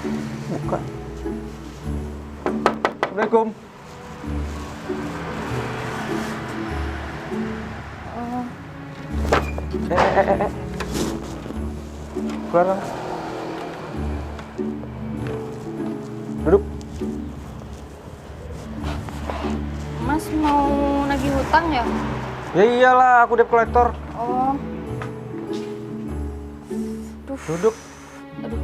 Buka. Assalamualaikum. Keluar dong. Duduk. Mas mau nagih hutang ya? Ya iyalah, aku debt collector. Oh. Duduk. Aduh.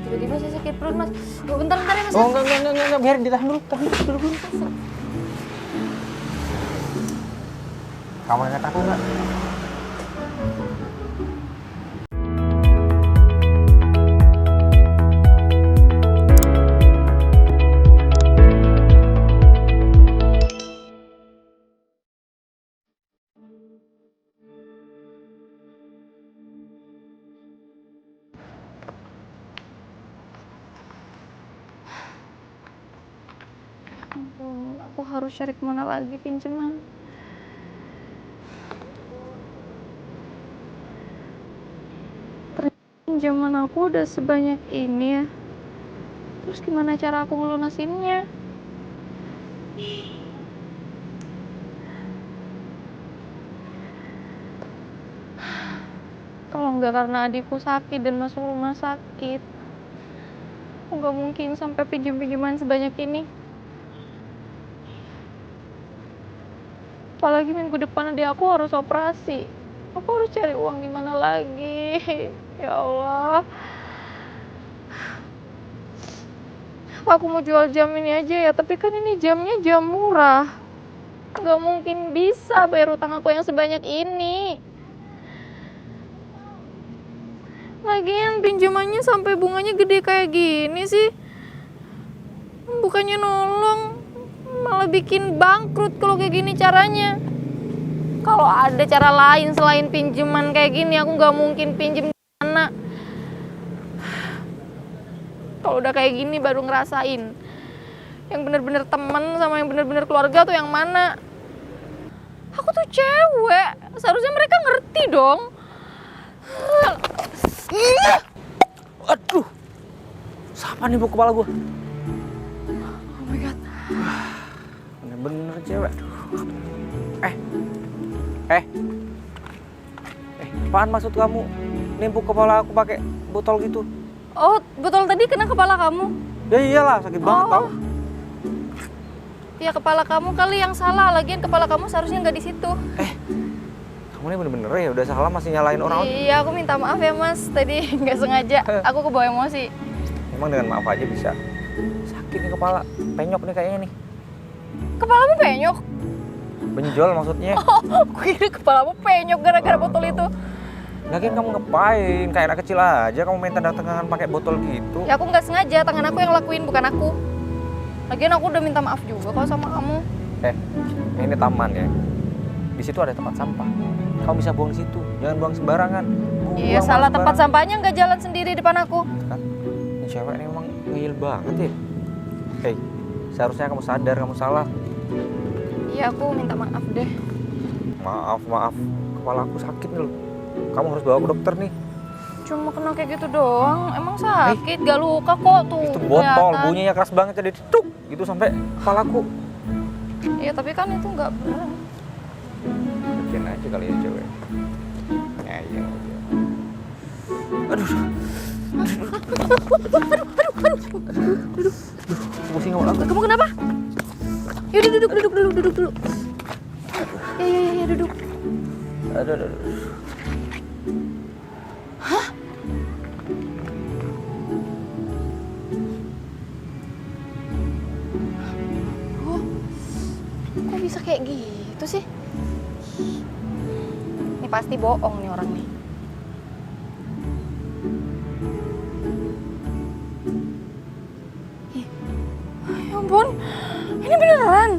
Tiba-tiba saya sakit perut, Mas. Bentar ya, Mas. Oh, enggak. Biar ditahan dulu. Duduk dulu. Kamu ingat aku nggak? Aku harus cari kemana lagi pinjaman. Pinjaman aku udah sebanyak ini ya. Terus gimana cara aku ngelunasinnya? Kalau nggak karena adikku sakit dan masuk rumah sakit, aku nggak mungkin sampai pinjam-pinjaman sebanyak ini. Apalagi minggu depan adik aku harus operasi. Aku harus cari uang gimana lagi? Ya Allah. Aku mau jual jam ini aja ya, tapi kan ini jamnya jam murah. Nggak mungkin bisa bayar utang aku yang sebanyak ini. Lagian pinjamannya sampai bunganya gede kayak gini sih. Bukannya nolong, malah bikin bangkrut kalau kayak gini caranya. Kalau ada cara lain selain pinjaman kayak gini, aku nggak mungkin pinjem di sana. Kalau udah kayak gini baru ngerasain yang bener-bener temen sama yang bener-bener keluarga tuh yang mana. Aku tuh cewek, seharusnya mereka ngerti dong. Aduh, siapa nih bu kepala gue? Oh my god. Bener-bener cewek. Apaan maksud kamu? Nimpuk kepala aku pakai botol gitu? Oh, botol tadi kena kepala kamu? Ya iyalah, sakit banget tau. Ya kepala kamu kali yang salah, lagian kepala kamu seharusnya nggak di situ. Kamu ini bener-bener ya udah salah masih nyalain orang. Iya, aku minta maaf ya mas, tadi nggak sengaja, aku kebawa emosi. Emang dengan maaf aja bisa? Sakit nih kepala, penyok nih kayaknya nih. Kepalamu penyok? Benjol maksudnya. Oh, aku kira kepalamu penyok gara-gara botol itu. Lagian kamu ngapain? Kayak anak kecil aja kamu main tanda tangan pakai botol gitu. Ya aku nggak sengaja, tangan aku yang lakuin bukan aku. Lagian aku udah minta maaf juga kok sama kamu. Ini taman ya. Di situ ada tempat sampah. Kamu bisa buang di situ, jangan buang sembarangan. Iya, salah tempat sampahnya nggak jalan sendiri depan aku. Kan, ini cewek ini emang ngeyel banget ya. Seharusnya kamu sadar kamu salah. Iya, aku minta maaf deh. Maaf. Kepala aku sakit nih loh. Kamu harus bawa ke dokter nih. Cuma kena kayak gitu doang, emang sakit, gak luka kok tuh. Itu botol, kelihatan. bunyinya keras banget jadi tuk gitu sampai kepalaku. Iya, tapi kan itu nggak beneran. Bikin aja kali ya cewek. Ngeyel aja. Aduh. Pusing kepala aku. Kamu kenapa? Yaudah duduk dulu. Ya duduk. Aduh. Hah? Oh, kok bisa kayak gitu sih? Ini pasti bohong nih orang nih. Ya ampun, ini beneran.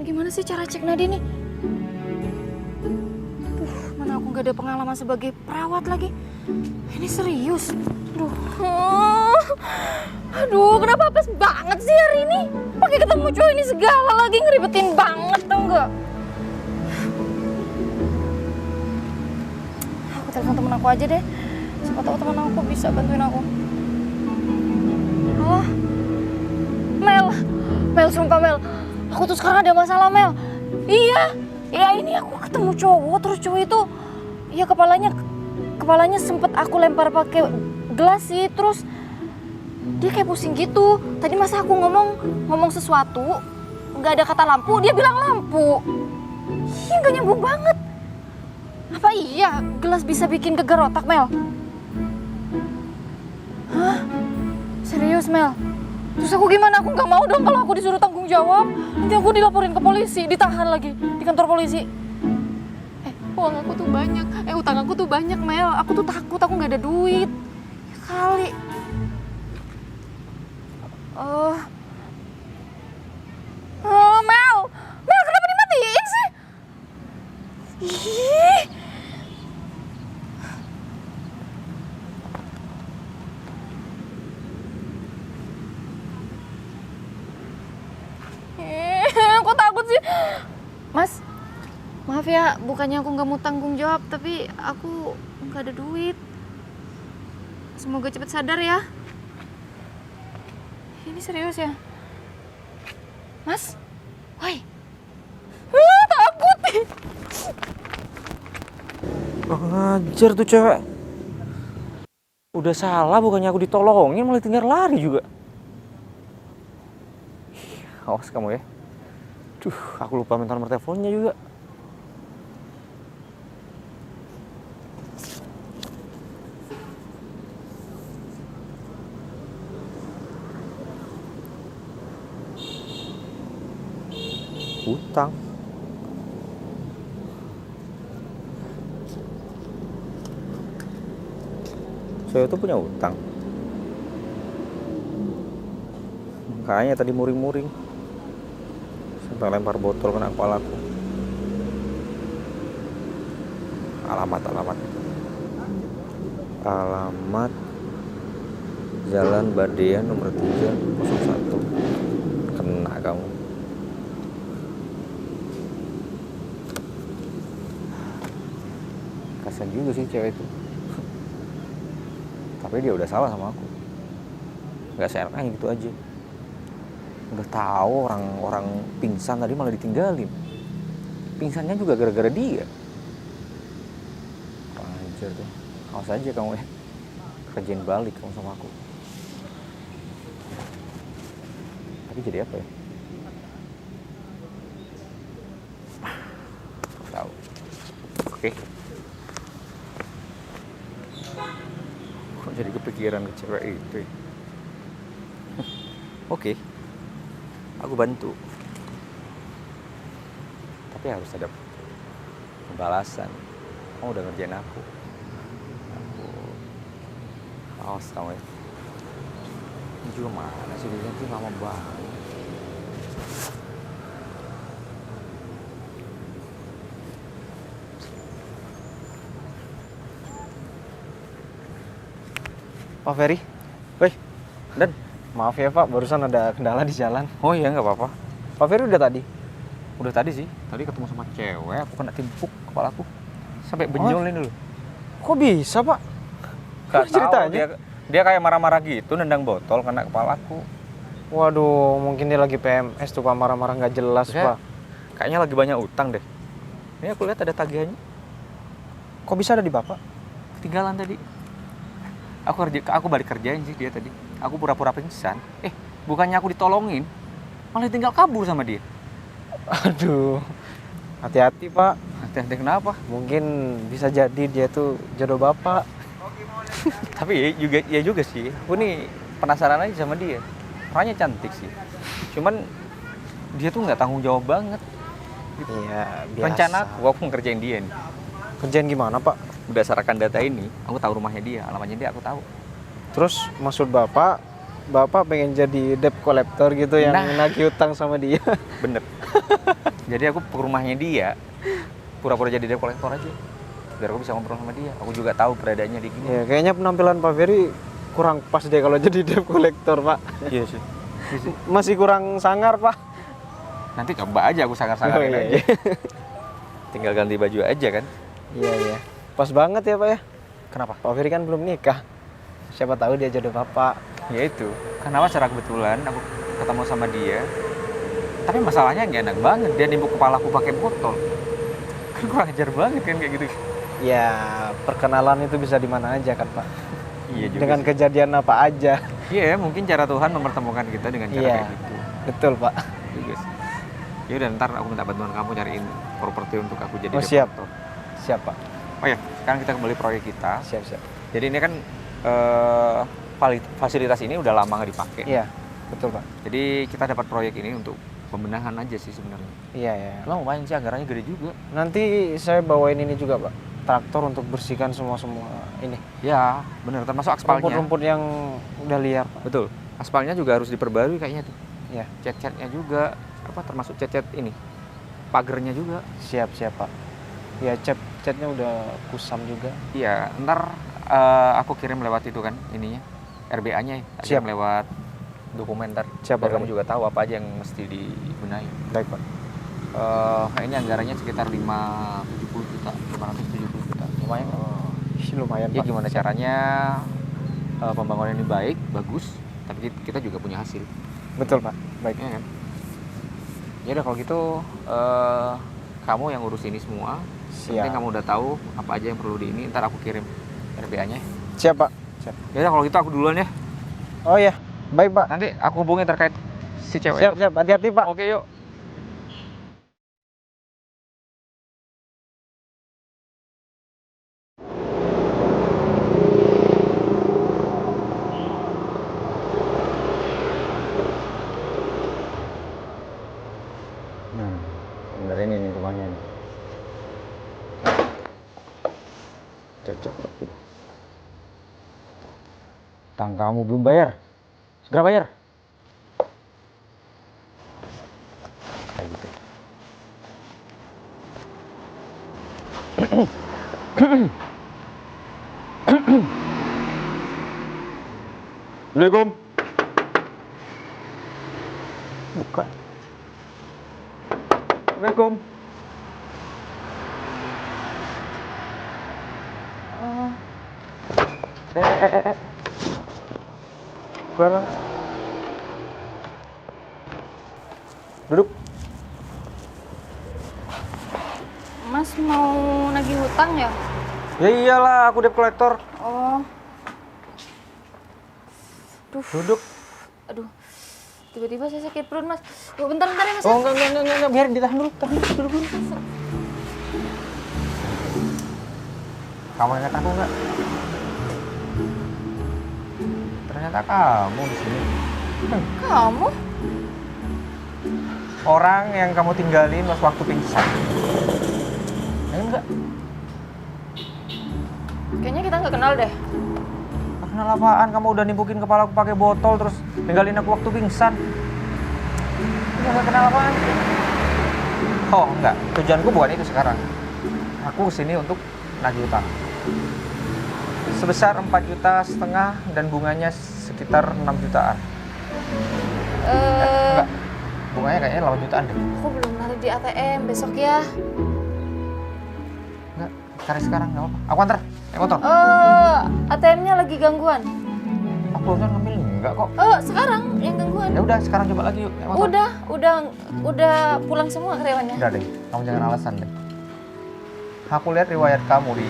Gimana sih cara cek nadi nih? Mana aku gak ada pengalaman sebagai perawat lagi. Ini serius. Aduh, kenapa apes banget sih hari ini? Pakai ketemu cowok ini segala lagi, ngeribetin banget tau gak? Aku telepon temen aku aja deh. Siapa tahu temen aku bisa bantuin aku. Oh, Mel, sumpah Mel, aku tuh sekarang ada masalah Mel. Iya, ini aku ketemu cowok, terus cowok itu, ya kepalanya sempet aku lempar pakai gelas sih, terus dia kayak pusing gitu. Tadi masa aku ngomong sesuatu, nggak ada kata lampu, dia bilang lampu. Ih, nggak nyambung banget. Apa iya gelas bisa bikin gegar otak Mel? Hah? Serius Mel? Terus aku gimana? Aku nggak mau dong kalau aku disuruh tanggung jawab. Nanti aku dilaporin ke polisi, ditahan lagi di kantor polisi. Uang aku tuh banyak. Utang aku tuh banyak Mel. Aku tuh takut, aku nggak ada duit. Ya kali. Mel kenapa dimatiin sih? Ih. Kok takut sih? Mas, maaf ya, bukannya aku nggak mau tanggung jawab, tapi aku nggak ada duit. Semoga cepet sadar ya. Ini serius ya? Mas? Woi. Takut. Anjir tuh cewek. Udah salah, bukannya aku ditolongin malah tinggal lari juga. Awas kamu ya. Aku lupa minta nomor teleponnya juga. Utang. Saya tuh punya utang. Makanya tadi muring-muring. Sampai lempar botol kena kepalaku. Alamat Jalan Badean nomor 301. Kena kamu. Kasian juga sih cewek itu. Tapi dia udah salah sama aku. Gak seenaknya gitu aja. Udah tahu orang pingsan tadi malah ditinggalin. Pingsannya juga gara-gara dia. Anjir tuh. Awas aja kamu ya. Kerjain balik kamu sama aku. Tapi jadi apa ya? Tahu. Oke. Kok jadi kepikiran ke cewek itu ya? Oke. Aku bantu. Tapi harus ada pembalasan. Kamu udah ngerjain aku. Awas kamu ya. Ini juga mana sih, dia tuh lama banget. Pak Ferry, Woi, Dan. maaf ya Pak, barusan ada kendala di jalan. Oh iya, nggak apa-apa. Pak Ferry udah tadi? Udah tadi sih. Tadi ketemu sama cewek, aku kena timpuk kepalaku. Sampai benyol ini loh. Kok bisa Pak? Gak tahu, ceritanya? dia kayak marah-marah gitu, nendang botol kena kepalaku. Waduh, mungkin dia lagi PMS tuh Pak, marah-marah nggak jelas Saya- Pak. Kayaknya lagi banyak utang deh. Ini aku lihat ada tagihannya. Kok bisa ada di Bapak? Ketinggalan tadi. Aku balik kerjain sih dia tadi. Aku pura-pura pingsan. Bukannya aku ditolongin, malah tinggal kabur sama dia. Aduh, hati-hati Pak. Hati-hati kenapa? Mungkin bisa jadi dia tuh jodoh Bapak. Tapi ya juga sih. Aku nih penasaran aja sama dia. Orangnya cantik sih. Cuman dia tuh nggak tanggung jawab banget. Iya, biasa. Rencana aku ngerjain dia nih. Kerjaan gimana Pak? Berdasarkan data ini, aku tahu rumahnya dia, alamatnya dia aku tahu. Terus maksud Bapak pengen jadi debt collector gitu yang Nah. nagih utang sama dia? Bener. Jadi aku ke rumahnya dia, pura-pura jadi debt collector aja. Biar aku bisa ngobrol sama dia. Aku juga tahu keberadaannya di gini. Ya, kayaknya penampilan Pak Ferry kurang pas deh kalau jadi debt collector Pak. Iya sih. Masih kurang sangar Pak. Nanti coba aja aku sangar-sangarin Oh, iya, aja. Tinggal ganti baju aja kan. Iya. Pas banget ya Pak ya. Kenapa? Pak Ferry kan belum nikah. Siapa tahu dia jodoh Bapak. Ya itu, kenapa secara kebetulan aku ketemu sama dia. Tapi masalahnya nggak enak banget, dia nimbuk kepala aku pakai botol. Kan kurang ajar banget kan kayak gitu. Ya, perkenalan itu bisa di mana aja kan, Pak. Iya juga Dengan sih. kejadian apa aja. Iya, mungkin cara Tuhan mempertemukan kita dengan cara Iya. kayak gitu. Betul, Pak. Juga sih. Ya udah, ntar aku minta bantuan kamu cariin properti untuk aku jadi Oh, siap. dekorator. Siap, Pak. Oh ya, sekarang kita kembali proyek kita. Siap, siap. Jadi ini kan fasilitas ini udah lama nggak dipakai. Iya, betul, Pak. Jadi kita dapat proyek ini untuk pembenahan aja sih sebenarnya. Iya, iya. Cuma lumayan sih, anggarannya gede juga. Nanti saya bawain ini juga, Pak. Traktor untuk bersihkan semua ini. Ya, bener. Termasuk aspalnya. Rumput-rumput yang udah liar, Pak. Betul. Aspalnya juga harus diperbarui kayaknya tuh. Iya. Cat-catnya juga, apa termasuk cat-cat ini. Pagernya juga. Siap, siap, Pak. Ya, catnya udah kusam juga. Iya, ntar aku kirim lewat itu kan ininya. RBA-nya ya. Tak Siap. kirim lewat dokumenter. Siap, Biar Pak. kamu juga tahu apa aja yang mesti dibenahi. Baik, Pak. Ini anggarannya sekitar 570 juta, 570 juta. Lumayan kan? Lumayan, Ya Pak. gimana caranya pembangunan ini baik, bagus, tapi kita juga punya hasil. Betul, Pak. Baik. Ya kan? Ya udah kalau gitu kamu yang urus ini semua. Yang penting Siap. kamu udah tahu apa aja yang perlu di ini, ntar aku kirim RBA-nya. Siap, Pak. Siap. Ya udah kalau gitu aku duluan ya. Oh iya, baik, Pak. Nanti aku hubungin terkait si cewek. Siap, siap. Hati-hati, Pak. Oke, yuk. Bener ini nih rumahnya nih. Cocok. Tang kamu belum bayar. Segera bayar. Kayak gitu. Assalamualaikum. Buka. Assalamualaikum. Keluar. Duduk. Mas mau nagih hutang ya? Ya iyalah, aku debt collector. Oh. Duh, Duduk. aduh. Tiba-tiba saya sakit perut, Mas. Oh, bentar ya, Mas. Oh, enggak, biarin ditahan dulu. Duduk dulu. Kamu ingat aku nggak? Ternyata kamu di sini. Kamu? Orang yang kamu tinggalin waktu pingsan. Enggak. Kayaknya kita nggak kenal deh. Kenal apaan? Kamu udah nimbukin kepala aku pakai botol terus ninggalin aku waktu pingsan. Nggak kenal apaan? Oh enggak, tujuanku bukan itu sekarang. Aku kesini untuk nagih utang. Sebesar 4,5 juta dan bunganya sekitar 6 jutaan. Enggak, bunganya kayaknya 8 jutaan deh. Aku belum narik di ATM, besok ya. Enggak, cari sekarang nggak apa-apa. Aku antar, naik motor. ATM-nya lagi gangguan. Aku barusan ngambil enggak kok. Sekarang yang gangguan. Ya udah, sekarang coba lagi yuk. Naik motor. Udah pulang semua karyawannya. Udah deh, kamu jangan alasan deh. Aku lihat riwayat kamu di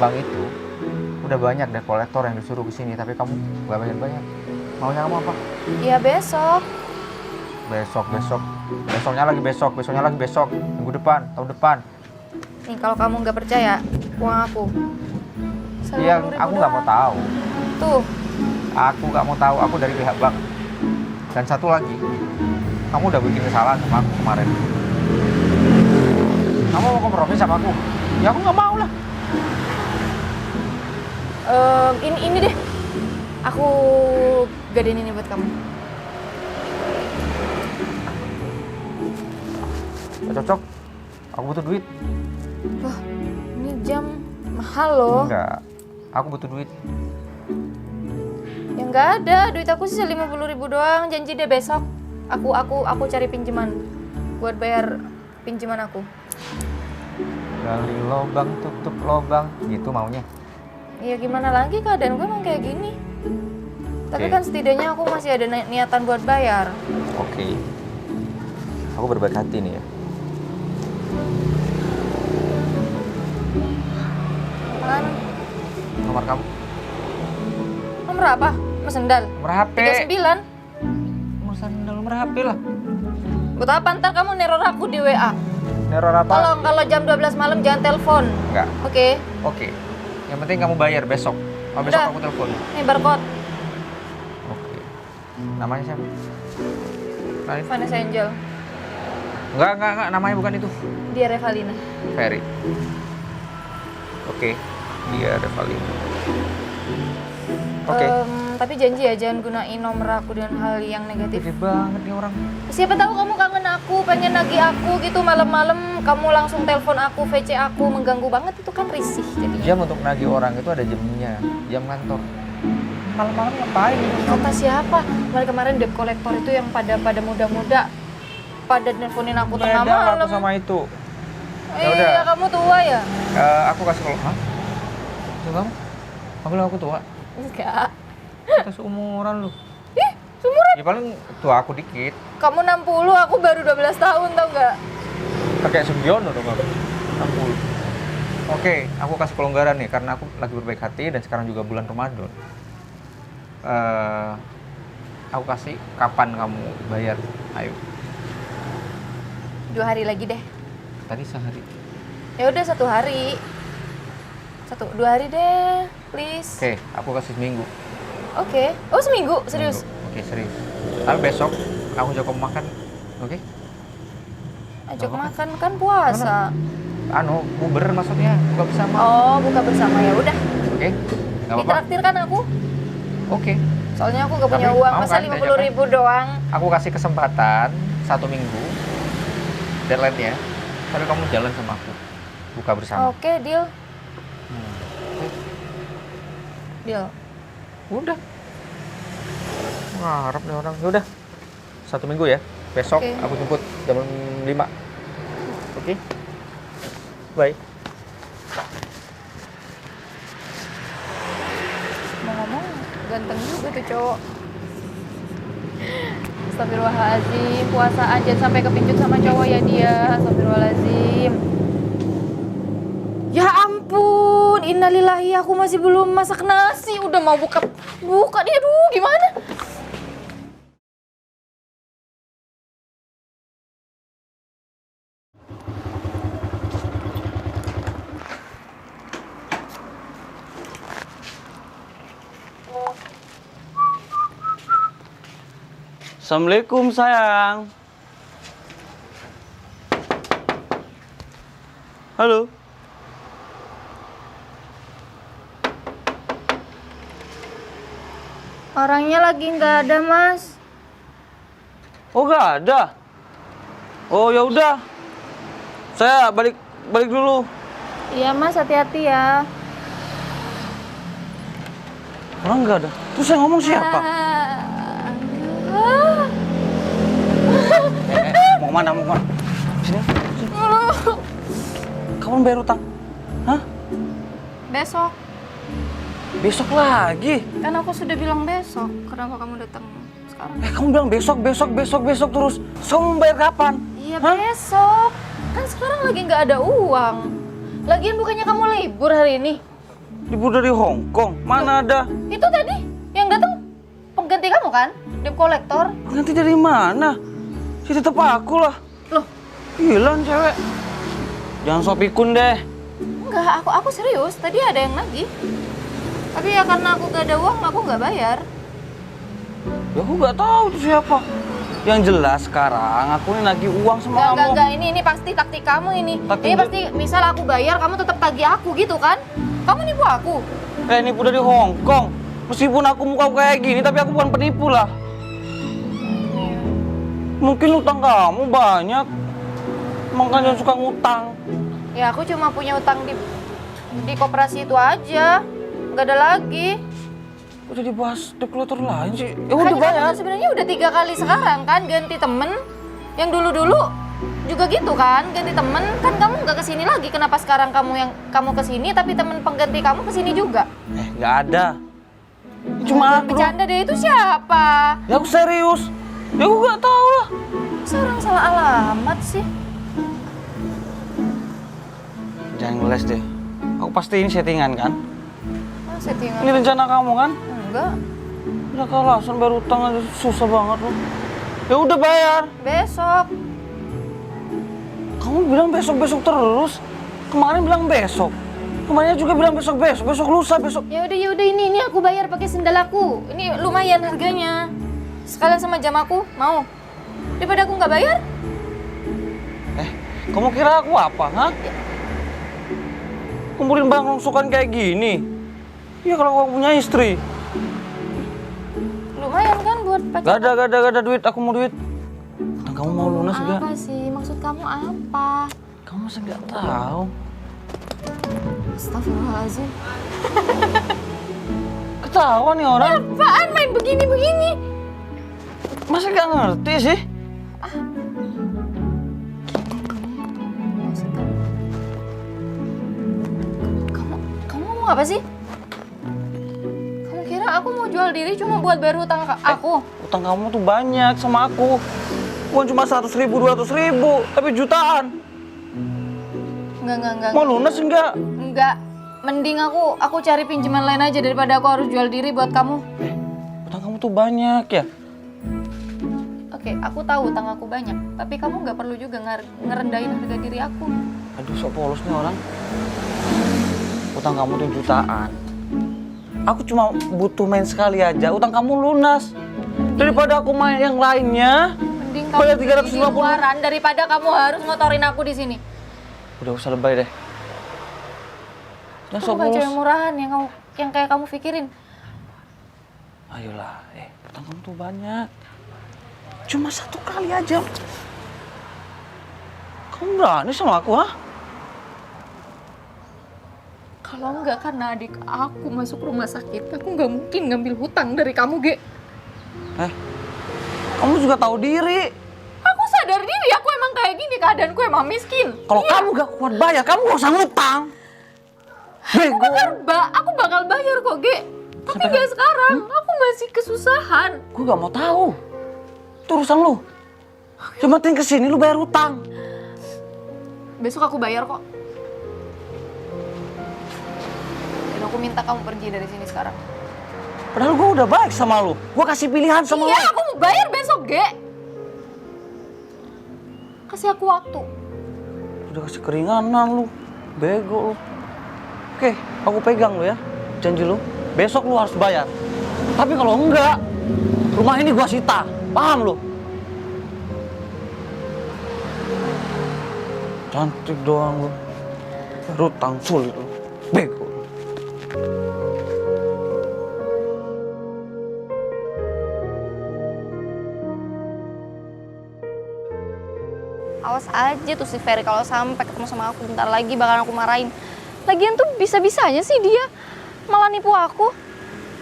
bank itu udah banyak debt kolektor yang disuruh ke sini, tapi kamu nggak banyak-banyak. Maunya kamu apa? Iya besok. Besoknya lagi besok, minggu depan, tahun depan. Nih kalau kamu nggak percaya, uang aku. Iya, 90.000 aku nggak mau doang. tahu. Tuh, Aku nggak mau tahu. Aku dari pihak bank. Dan satu lagi, kamu udah bikin kesalahan sama aku kemarin. Kamu mau kompromi sama aku? Ya aku nggak mau lah. ini deh. Aku gadein ini buat kamu. Gak cocok. Aku butuh duit. Wah, ini jam mahal loh. Enggak. Aku butuh duit. Ya nggak ada, duit aku sisa 50.000 doang. Janji deh besok. Aku cari pinjaman buat bayar pinjaman aku. Gali lobang, tutup lobang. Gitu maunya. Ya gimana lagi, keadaan gue emang kayak gini. Tapi kan setidaknya aku masih ada niatan buat bayar. Oke. Aku berbaik hati nih ya. Apaan? Nomor kamu. Nomor apa? Nomor sendal? Nomor HP. 39? Nomor sandal, nomor HP lah. Buat apa ntar kamu neror aku di WA? Neror apa? Tolong kalau jam 12 malam jangan telepon. Enggak. Oke? Oke. Yang penting kamu bayar besok. Oh, besok Udah. aku telepon. Ini barcode. Oke. Namanya siapa? Kenalin. Vanessa Angel. Enggak. Namanya bukan itu. Dia Revalina. Ferry. Oke. Dia Revalina. Oke. Tapi janji ya jangan gunain nomor aku dengan hal yang negatif. Gede banget nih orang. Siapa tahu kamu kangen aku, pengen nagih aku gitu malam-malam kamu langsung telepon aku, VC aku, mengganggu banget itu kan risih jadinya. Jam untuk nagih orang itu ada jamnya, jam kantor. Malam-malam ngapain? Kata siapa? Kemarin debt collector itu yang pada muda-muda pada nelponin aku tengah Beda malam. aku sama itu. Ya udah. Iya, kamu tua ya? Aku kasih kalau, hah? Itu kamu? Kamu bilang aku tua? Enggak. Kita seumuran lu. Ih, seumuran. Ya paling tua aku dikit. Kamu 60, aku baru 12 tahun tau nggak? Pakai Sugiono dong aku. 60. Oke, aku kasih kelonggaran nih karena aku lagi berbaik hati dan sekarang juga bulan Ramadan. Aku kasih kapan kamu bayar? Ayo. 2 hari lagi deh. Tadi sehari. Ya udah 1 hari. 2 hari deh, please. Oke, aku kasih seminggu. Oke. Oh seminggu, serius? Seminggu. Oke, serius. Tapi besok aku ajak kamu makan. Oke? Ajak makan kan puasa. Buber maksudnya, buka bersama. Oh, buka bersama ya udah. Oke? Enggak apa-apa. Ditraktir kan aku? Oke. Soalnya aku gak punya Tapi uang, mau masa kan 50.000 doang. Aku kasih kesempatan 1 minggu deadline-nya. Tapi kamu jalan sama aku. Buka bersama. Oke, deal. Oke. Deal. Udah. Ngarep nih orang. Ya udah. 1 minggu ya. Besok Oke. aku jemput jam 5. Oke? Bye. Mau ngomong, ganteng juga tuh cowok. Astagfirullahaladzim, puasaan jangan sampai kepincut sama cowok ya dia. Astagfirullahaladzim. Ya ampun, innalillahi, aku masih belum masak nasi. Udah mau buka nih, aduh gimana? Assalamualaikum sayang. Halo. Orangnya lagi nggak ada, Mas. Oh nggak ada. Oh ya udah. Saya balik dulu. Iya, Mas, hati-hati ya. Orang nggak ada. Terus yang ngomong siapa? Mau kemana? Sini. Kamu bayar utang? Hah? Besok. Besok lagi? Kan aku sudah bilang besok. Kenapa kamu datang sekarang? Kamu bilang besok terus. So, mau bayar kapan? Iya, Hah? besok. Kan sekarang lagi nggak ada uang. Lagian bukannya kamu libur hari ini? Libur dari Hong Kong. Mana ada? Itu tadi yang datang pengganti kamu kan? Debt collector. Nanti dari mana? Si tetep aku lah. Loh, Hilang cewek. Jangan sok pikun deh. enggak, aku serius. Tadi ada yang nagih. Tapi ya karena aku gak ada uang, aku nggak bayar. Ya aku nggak tahu itu siapa. Yang jelas sekarang aku ini lagi uang sama kamu. Enggak, ini pasti taktik kamu ini. Taktik Ini enggak? pasti misal aku bayar, kamu tetap tagih aku gitu kan? Kamu nipu aku. Nipu dari Hong Kong. Meskipun aku muka kayak gini, tapi aku bukan penipu lah. Mungkin utang kamu banyak. Makanya suka ngutang. Ya aku cuma punya utang di koperasi itu aja. Nggak ada lagi. Udah dibahas debt collector lain sih. Ya Makanya udah bayar. kamu sebenarnya udah 3 kali sekarang kan ganti temen. Yang dulu juga gitu kan, ganti temen. Kan kamu nggak kesini lagi. Kenapa sekarang kamu kesini tapi temen pengganti kamu kesini juga? Nggak ada. Cuma aku. Bercanda deh, itu siapa? Ya aku serius. Ya aku nggak tahu lah. Masa orang salah alamat sih? Jangan ngeles deh. Aku pasti ini settingan kan? Oh, settingan. Ini rencana kamu kan? Enggak. Udah kalasan bayar utang aja susah banget loh. Ya udah bayar. Besok. Kamu bilang besok-besok terus. Kemarin bilang besok. Kemarin juga bilang besok-besok. Besok lusa, besok. Ya udah ini aku bayar pakai sendal aku. Ini lumayan harganya. Sekalian sama jam aku, mau? Daripada aku nggak bayar? Kamu kira aku apa, ha? Kumpulin barang rongsokan kayak gini. Ya kalau aku punya istri. Lumayan kan buat pakai. Gak ada duit, aku mau duit. Utang kamu mau lunas gak? Apa sih? Maksud kamu apa? Kamu masa gak tahu? Astagfirullahaladzim. Ketawa nih orang. Apaan main begini-begini? Masa gak ngerti sih? Maksud kamu ngomong apa sih? Kamu kira aku mau jual diri cuma buat bayar hutang aku? Utang kamu tuh banyak sama aku. Bukan cuma 100.000, 200.000, tapi jutaan. Enggak. Mau lunas enggak? Enggak. Mending aku cari pinjaman lain aja daripada aku harus jual diri buat kamu. Utang kamu tuh banyak ya? Oke, aku tahu utang aku banyak, tapi kamu nggak perlu juga ngerendahin harga diri aku. Aduh, sok polos nih orang. Utang kamu tuh jutaan. Aku cuma butuh main sekali aja, utang kamu lunas. Daripada aku main yang lainnya, Mending kamu bayar beli di 350. luaran daripada kamu harus ngotorin aku di sini. Udah usah lebay deh. Jangan Aku sok bukan polos. cewek murahan yang kayak kamu pikirin. Ayolah, utang kamu tuh banyak. Cuma 1 kali aja. Kamu berani sama aku, ha? Kalau enggak karena adik aku masuk rumah sakit, aku nggak mungkin ngambil hutang dari kamu, Ge. Kamu juga tahu diri. Aku sadar diri, aku emang kayak gini, keadaanku emang miskin. Kalau kamu gak kuat bayar, kamu gak usah ngutang. Bego. Aku bakal bayar kok, Ge. Tapi nggak sekarang, aku masih kesusahan. Gue gak mau tahu. Itu urusan lu. Yang penting kesini lu bayar utang. Besok aku bayar kok. Dan aku minta kamu pergi dari sini sekarang. Padahal gue udah baik sama lu. Gue kasih pilihan sama Iya, lu. aku mau bayar besok, Ge. Kasih aku waktu. Udah kasih keringanan lu. Bego lu. Oke, aku pegang lu ya. Janji lu. Besok lu harus bayar. Tapi kalau enggak, rumah ini gua sita. Paham lu? Cantik doang lu. Berutang sulit lu. Bego. Awas aja tuh si Ferry kalau sampai ketemu sama aku bentar lagi bakalan aku marahin. Lagian tuh bisa-bisanya sih dia malah nipu aku.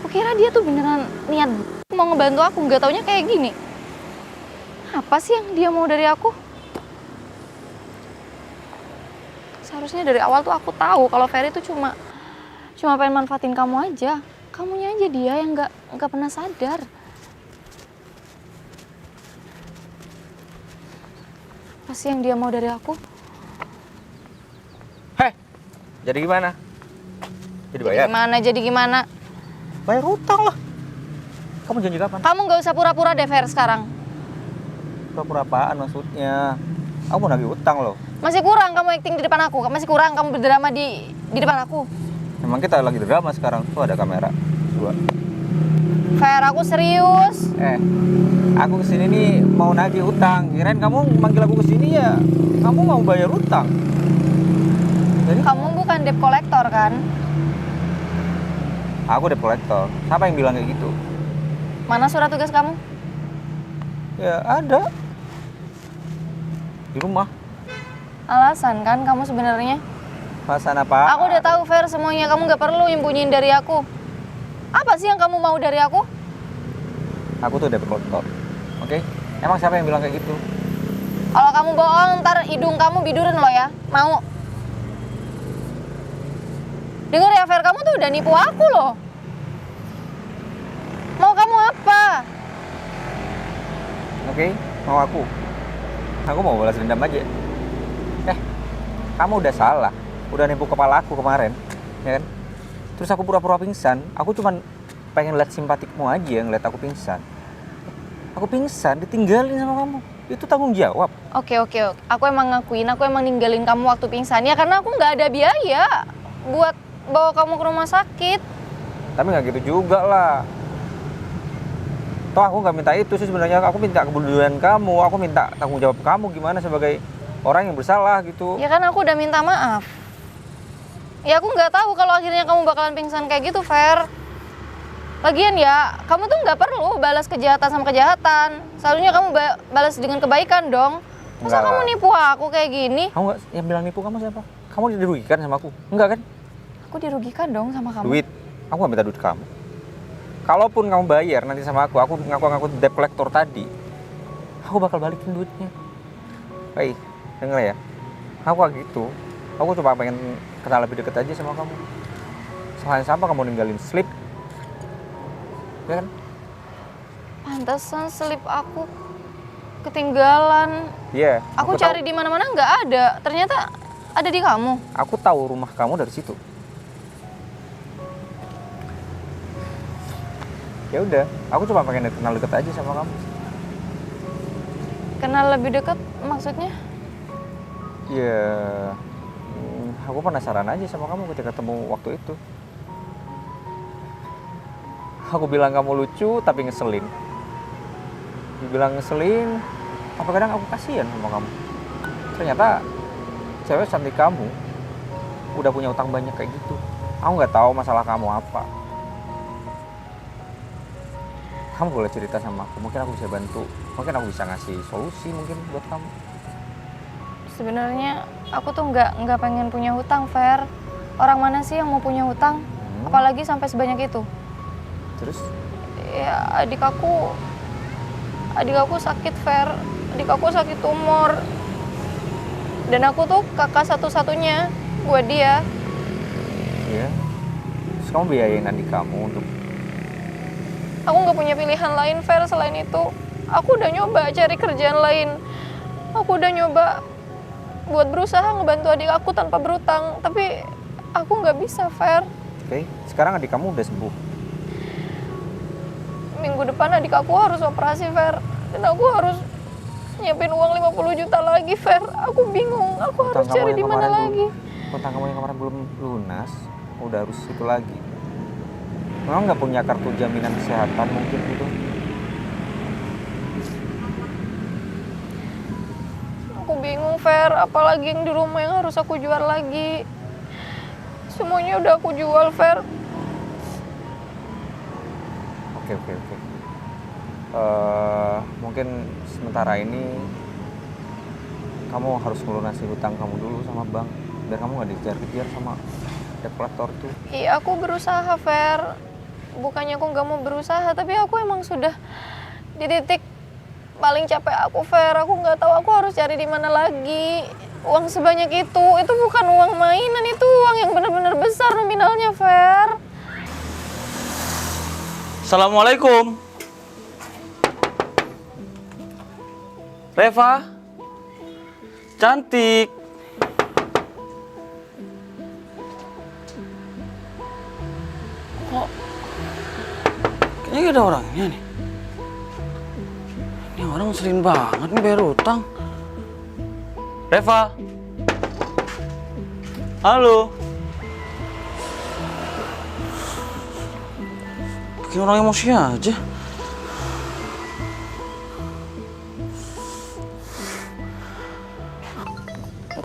Kukira dia tuh beneran niat mau ngebantu aku, nggak taunya kayak gini. Apa sih yang dia mau dari aku? Seharusnya dari awal tuh aku tahu kalau Ferry tuh cuma pengen manfaatin kamu aja. Kamunya aja dia yang nggak pernah sadar. Apa sih yang dia mau dari aku? Jadi gimana? Jadi bayar? Jadi gimana? Bayar utang lah. Kamu janji kapan? Kamu nggak usah pura-pura deh, Fer, sekarang. Pura-pura apaan maksudnya? Aku mau nagih utang loh. Masih kurang kamu acting di depan aku. Masih kurang kamu berdrama di depan aku. Emang kita lagi drama sekarang. Tuh ada kamera. 2. Fer, aku serius. Aku kesini nih mau nagih utang. Kirain kamu manggil aku kesini ya. Kamu mau bayar utang. Jadi Kamu bukan debt collector kan? aku debt collector. Siapa yang bilang kayak gitu? Mana surat tugas kamu? Ya ada. Di rumah. Alasan kan kamu sebenarnya? Alasan apa? Aku udah tahu, Fer, semuanya. Kamu nggak perlu nyembunyiin dari aku. Apa sih yang kamu mau dari aku? Aku tuh debt collector. Oke? Emang siapa yang bilang kayak gitu? Kalau kamu bohong, ntar hidung kamu bidurin loh ya. Mau? Dengar ya, Fer, kamu tuh udah nipu aku loh. Oke, mau aku? Aku mau balas dendam aja. Kamu udah salah, udah nipu kepala aku kemarin, ya kan? Terus aku pura-pura pingsan, aku cuman pengen lihat simpatikmu aja ngeliat aku pingsan. Aku pingsan, ditinggalin sama kamu. Itu tanggung jawab. Oke. Aku emang ngakuin, aku emang ninggalin kamu waktu pingsan ya karena aku nggak ada biaya buat bawa kamu ke rumah sakit. Tapi nggak gitu juga lah. Toh aku nggak minta itu sih sebenarnya. Aku minta kepedulian kamu, aku minta tanggung jawab kamu gimana sebagai orang yang bersalah gitu. Ya kan aku udah minta maaf. Ya aku nggak tahu kalau akhirnya kamu bakalan pingsan kayak gitu, Fer. Lagian ya, kamu tuh nggak perlu balas kejahatan sama kejahatan. Seharusnya kamu balas dengan kebaikan dong. Masa Enggak kamu lah. nipu aku kayak gini? Kamu nggak yang bilang nipu kamu siapa? Kamu dirugikan sama aku? Enggak kan? Aku dirugikan dong sama kamu. Duit. Aku nggak minta duit kamu. Kalaupun kamu bayar nanti sama aku ngaku-ngaku debt collector tadi, aku bakal balikin duitnya. Hei, denger ya. Aku kayak gitu. Aku cuma pengen kenal lebih deket aja sama kamu. Salahnya siapa kamu ninggalin slip? Ya kan? Pantesan slip aku ketinggalan. Iya. Aku cari di mana-mana nggak ada. Ternyata ada di kamu. Aku tahu rumah kamu dari situ. Ya udah, aku cuma pengen kenal deket aja sama kamu. Kenal lebih dekat maksudnya? Ya, aku penasaran aja sama kamu ketika ketemu waktu itu. Aku bilang kamu lucu tapi ngeselin. Dibilang ngeselin, apa kadang aku kasihan sama kamu. Ternyata cewek cantik kamu udah punya utang banyak kayak gitu. Aku nggak tahu masalah kamu apa. Kamu boleh cerita sama aku, mungkin aku bisa bantu. Mungkin aku bisa ngasih solusi mungkin buat kamu. Sebenarnya aku tuh nggak pengen punya hutang, Fer. Orang mana sih yang mau punya hutang? Apalagi sampai sebanyak itu. Terus? Ya adik aku sakit, Fer. Adik aku sakit tumor. Dan aku tuh kakak satu-satunya buat dia. Iya. Terus kamu biayain adik kamu untuk... Aku nggak punya pilihan lain, Fer, selain itu. Aku udah nyoba cari kerjaan lain. Aku udah nyoba buat berusaha ngebantu adik aku tanpa berutang. Tapi aku nggak bisa, Fer. Oke, sekarang adik kamu udah sembuh. Minggu depan adik aku harus operasi, Fer. Dan aku harus nyiapin uang 50 juta lagi, Fer. Aku bingung, aku harus cari di mana lagi. Utang kamu yang kemarin belum lunas, udah harus itu lagi. Memang nggak punya kartu jaminan kesehatan mungkin gitu? Aku bingung, Fer. Apalagi yang di rumah yang harus aku jual lagi. Semuanya udah aku jual, Fer. Oke. Mungkin sementara ini kamu harus melunasi hutang kamu dulu sama bank biar kamu nggak dikejar-kejar sama debt collector itu. Iya, aku berusaha, Fer. Bukannya aku nggak mau berusaha, tapi aku emang sudah di titik paling capek aku, Fer. Aku nggak tahu aku harus cari di mana lagi. Uang sebanyak itu bukan uang mainan, itu uang yang benar-benar besar nominalnya, Fer. Assalamualaikum. Reva, cantik. Kok kayaknya ada orangnya nih. Ini orang ngeselin banget nih bayar utang. Reva. Halo. Bikin orang emosi aja.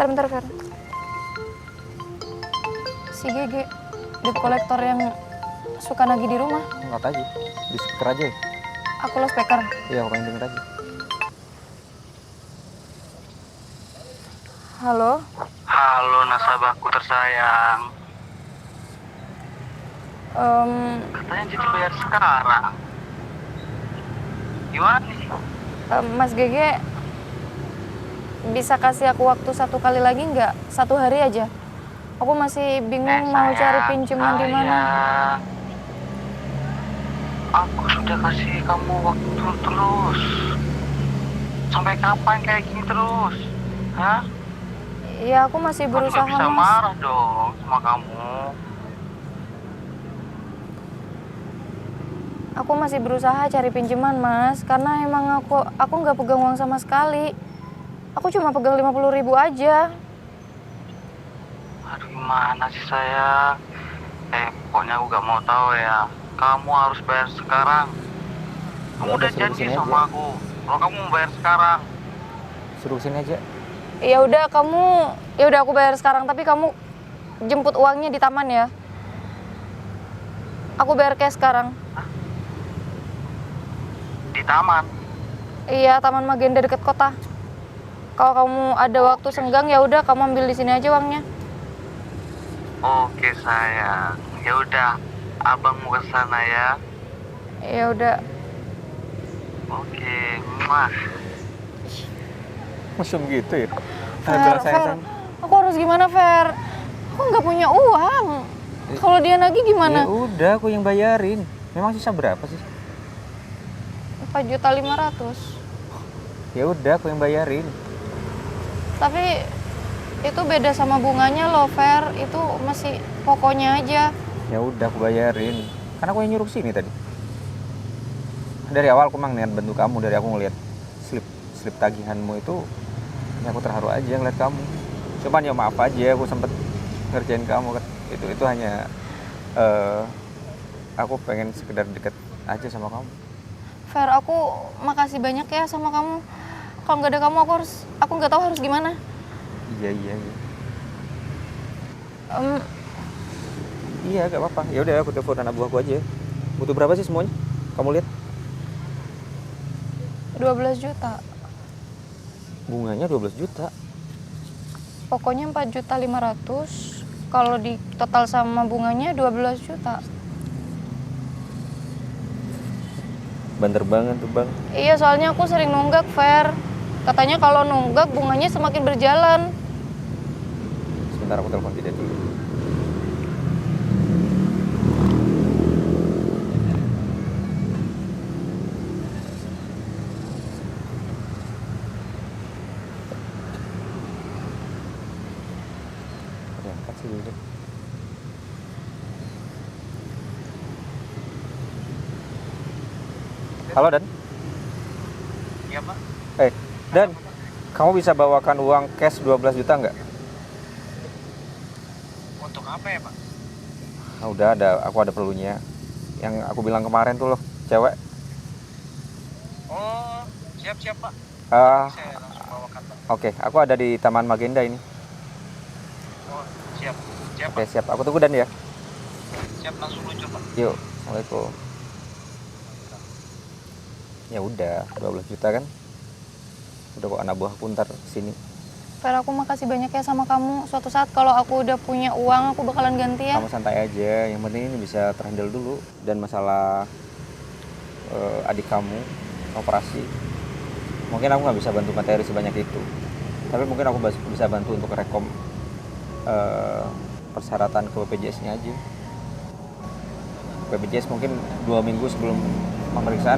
Bentar, Fer. Si Gege, debt collector yang suka nagih di rumah. Angkat aja, di speaker aja ya? Aku lo speaker. Iya, aku pengen denger aja. Halo? Halo nasabahku tersayang. Katanya jadi bayar sekarang. Gimana nih? Mas Gege, bisa kasih aku waktu 1 kali lagi nggak? 1 hari aja. Aku masih bingung mau cari pinjaman di mana. Aku sudah kasih kamu waktu terus. Sampai kapan kayak gini terus? Hah? Ya aku masih Aku berusaha nggak bisa mas. marah dong sama kamu. Aku masih berusaha cari pinjaman mas, karena emang aku nggak pegang uang sama sekali. Aku cuma pegang 50.000 aja. Aduh gimana sih sayang? Pokoknya aku gak mau tahu ya. Kamu harus bayar sekarang. Kamu Ya udah, udah suruh janji kesini sama aja. aku. Kalau kamu mau bayar sekarang. Suruh kesini aja. Ya udah aku bayar sekarang, tapi kamu jemput uangnya di taman ya. Aku bayar cash sekarang. Di taman. Iya, Taman Magenda dekat kota. Kalau kamu ada waktu senggang ya udah kamu ambil di sini aja uangnya. Oke sayang. Ya udah, abang mau ke sana ya. Ya udah. Oke, muah. Mesum gitu ya. Fer, aku harus gimana Fer? Aku nggak punya uang. Kalau dia nagih Ya gimana? udah, aku yang bayarin. Memang sisa berapa sih? 4.500.000. Ya udah, aku yang bayarin. Tapi itu beda sama bunganya loh Fer. Itu masih pokoknya aja. Ya udah, aku bayarin. Karena aku yang nyuruh sini tadi. Dari awal aku memang niat bantu kamu. Dari aku ngeliat slip tagihanmu itu, ya aku terharu aja ngeliat kamu. Cuman ya maaf aja, aku sempet ngerjain kamu. Itu hanya aku pengen sekedar deket aja sama kamu. Fer, aku makasih banyak ya sama kamu. Kalau nggak ada kamu aku nggak tahu harus gimana. Iya. Iya, gak apa-apa. Ya udah, aku telepon anak buahku aja. Butuh berapa sih semuanya? Kamu lihat? 12 juta. Bunganya 12 juta. Pokoknya 4.500.000. Kalau di total sama bunganya 12 juta. Banter banget tuh, Bang. Iya, soalnya aku sering nunggak, Fer. Katanya kalau nunggak bunganya semakin berjalan. Sebentar, aku telepon tidak dulu. Angkat sih dulu. Halo, Dan. Iya Pak. Dan, kamu bisa bawakan uang cash 12 juta nggak? Untuk apa ya Pak? Nah, udah aku ada perlunya. Yang aku bilang kemarin tuh loh, cewek. Oh, siap Pak. Ah, Saya langsung bawakan Pak. oke, aku ada di Taman Magenda ini. Oh, siap Oke, siap. Aku tunggu Dan ya. Siap langsung luncur Pak. Yuk, Assalamualaikum. Ya udah, 12 juta kan? Udah kok anak buahku ntar sini. Fer, aku makasih banyak ya sama kamu. Suatu saat kalau aku udah punya uang, aku bakalan ganti ya. Kamu santai aja, yang penting ini bisa terhandle dulu. Dan masalah adik kamu operasi, mungkin aku nggak bisa bantu materi sebanyak itu, tapi mungkin aku bisa bantu untuk rekom persyaratan ke BPJS-nya aja. BPJS mungkin 2 minggu sebelum pemeriksaan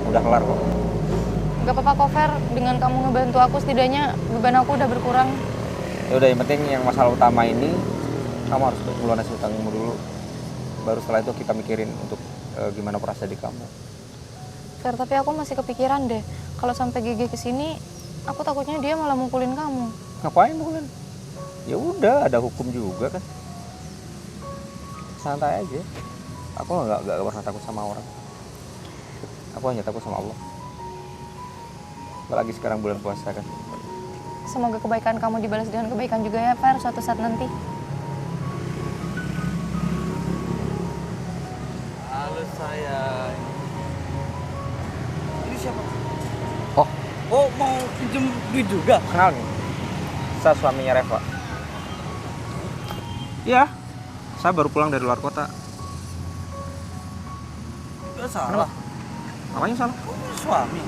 udah kelar kok. Gak apa-apa kok Fer, dengan kamu ngebantu aku setidaknya beban aku udah berkurang. Ya udah, yang penting yang masalah utama ini kamu harus melunasi hutangmu dulu. Baru setelah itu kita mikirin untuk gimana operasi adik kamu. Fer, tapi aku masih kepikiran deh. Kalau sampai GG kesini, aku takutnya dia malah mukulin kamu. Ngapain mukulin? Ya udah, ada hukum juga kan. Santai aja. Aku nggak pernah takut sama orang. Aku hanya takut sama Allah. Apalagi sekarang bulan puasa kan. Semoga kebaikan kamu dibalas dengan kebaikan juga ya Fer, suatu saat nanti. Halo sayang. Ini siapa? Oh, Oh, mau pinjem duit juga? kenal nih. Saya suaminya Reva. Iya, saya baru pulang dari luar kota. Gak salah. Apanya salah? Kok punya suami?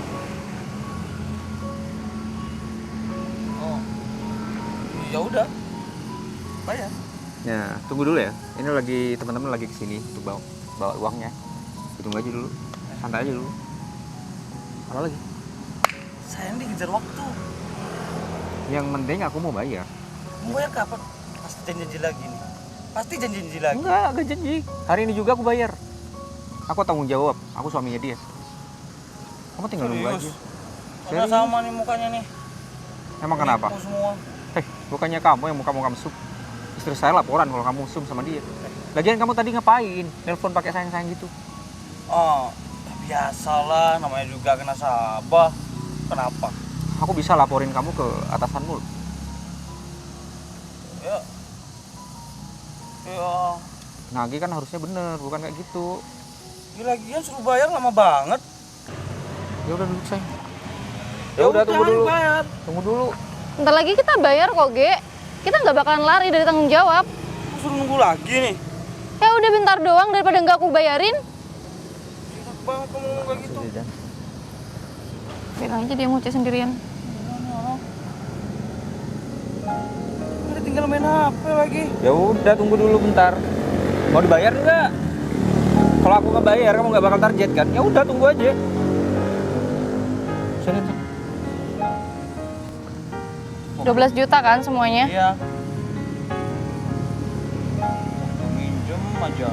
Oh. Ya udah. Bayar. Ya, tunggu dulu ya. Ini lagi teman-teman lagi kesini untuk bawa uangnya. Tunggu aja dulu. Santai aja dulu. Apa lagi? Saya ini dikejar waktu. Yang penting aku mau bayar. Mau bayar kapan? Pasti janji lagi nih. Pasti janji lagi. Enggak janji. Hari ini juga aku bayar. Aku tanggung jawab. Aku suaminya dia. Kamu tinggal nunggu aja. Karena sama nih mukanya nih. Emang kenapa? Nipu semua. Bukannya kamu yang muka-muka mesum. Istri saya laporan kalau kamu mesum sama dia. Lagian kamu tadi ngapain? Nelpon pakai sayang-sayang gitu. Oh, biasalah, namanya juga kena sabah. Kenapa? Aku bisa laporin kamu ke atasanmu. Ya. Ya. Nagih kan harusnya bener, bukan kayak gitu. Lagian suruh bayar lama banget. Ya udah duduk sayang. Ya udah tunggu dulu. Bayar. Tunggu dulu. Bentar lagi kita bayar kok, Ge. Kita nggak bakalan lari dari tanggung jawab. Aku suruh nunggu lagi nih. Ya udah bentar doang daripada nggak aku bayarin. Enak banget kamu ngomong kayak gitu. Bilang aja dia ngucap sendirian. Udah tinggal main HP lagi. Ya udah tunggu dulu bentar. Mau dibayar enggak? Kalau aku nggak bayar, kamu nggak bakal target kan? Ya udah tunggu aja. Sini. 12 juta kan semuanya? Iya. Minjem aja.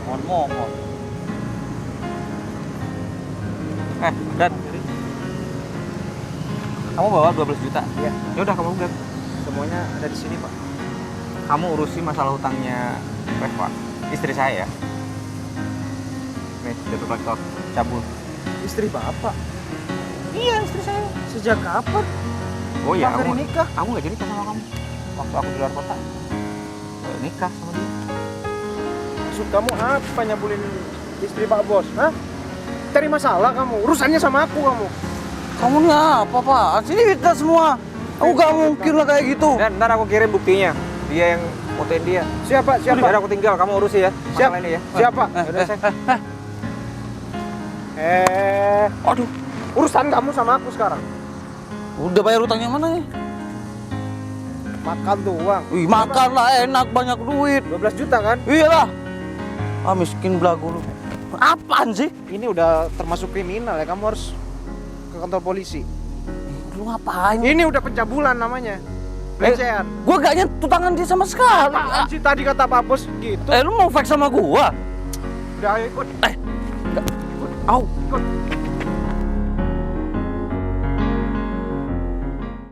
Mohon. Dan kamu bawa 12 juta? Iya. Ya udah kamu pegang. Semuanya ada di sini, Pak. Kamu urusi masalah hutangnya Reva, istri saya. Nih, debt collector, cabul. Istri Bapak. Iya, istri saya. Sejak kapan? Oh iya, Pak, aku dari nikah. Aku nggak jadi nikah sama kamu. Waktu aku di luar kota. Nggak nikah sama dia. Maksud kamu apa nyabulin istri Pak Bos? Hah? Cari masalah kamu. Urusannya sama aku kamu. Kamu nih apa, Pak? Sini kita semua. Aku gak mungkin lah kayak gitu. Dan ntar aku kirim buktinya. Dia yang fotoin dia. Siapa? Biar aku tinggal, kamu urusi ya. Siap. Masalah ini ya. Siapa? Yaudah, sayang. Aduh. Urusan kamu sama aku sekarang. Udah bayar utangnya mana nih? Makan doang. Wih, makan lah enak, banyak duit. 12 juta kan? Iyalah. Ah, miskin belagu lu. Apaan sih? Ini udah termasuk kriminal ya. Kamu harus ke kantor polisi. Lu ngapain? Ini udah pencabulan namanya. Pelecehan. Gua gak nyentuh tangan dia sama sekali. Apaan sih tadi kata Pak Bos gitu? Lu mau fake sama gua? Udah ayo ikut. Au.